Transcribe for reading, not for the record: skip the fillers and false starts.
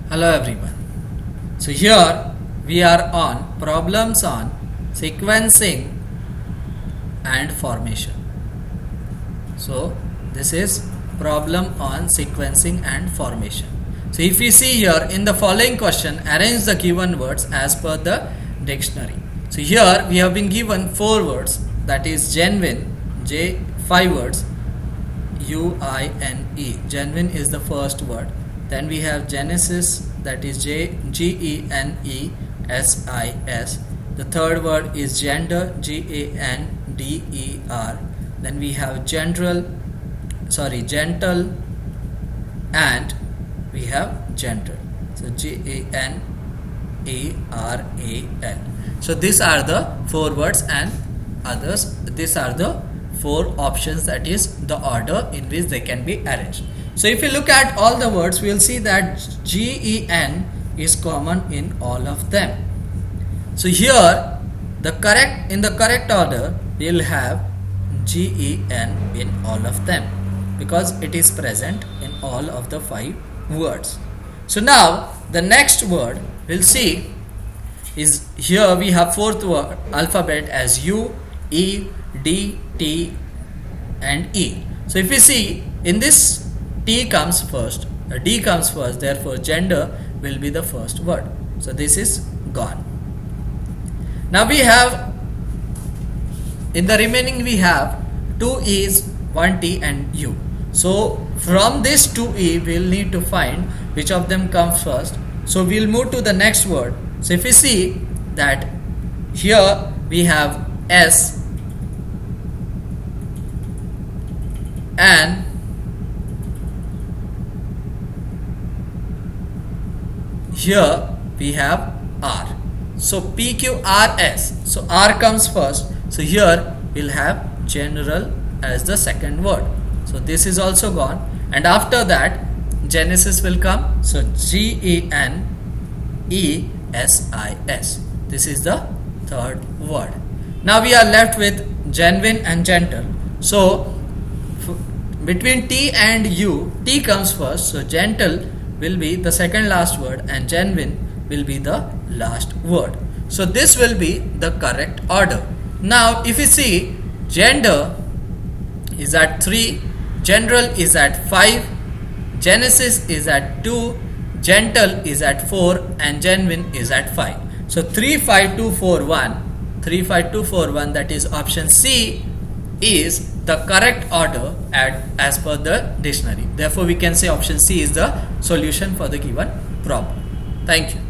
Hello everyone. So here we are on problems on sequencing and formation. So this is problem on sequencing and formation. So if we see here in the following question, arrange the given words as per the dictionary. So here we have been given 4 words, that is genuine, 5 words, UINE. Genuine is the first word. Then we have Genesis, that is GENESIS. The third word is gender, GANDER. Then we have gentle, and we have gentle. So GANERAL. So these are the 4 words, and others. These are the 4 options, that is the order in which they can be arranged. So if you look at all the words, we will see that GEN is common in all of them. So here in the correct order we will have GEN in all of them, because it is present in all of the 5 words. So now the next word we'll see is, here we have 4th word alphabet as U, E, D, T and E. So if we see, in this D comes first, therefore gender will be the first word. So this is gone. Now we have, in the remaining we have 2 E's, 1 T and U. So from this 2E we will need to find which of them comes first. So we will move to the next word. So if we see that here we have S and here we have R. So PQRS. So R comes first. So here we'll have general as the second word. So this is also gone. And after that Genesis will come. So GENESIS. This is the third word. Now we are left with genuine and gentle. So between T and U, T comes first. So gentle will be the second last word and genuine will be the last word. So this will be the correct order. Now if you see, gender is at 3, general is at 5, Genesis is at 2, gentle is at 4 and genuine is at 5. So 35241, that is option C, is the correct order as per the dictionary. Therefore we can say option C is the solution for the given problem. Thank you.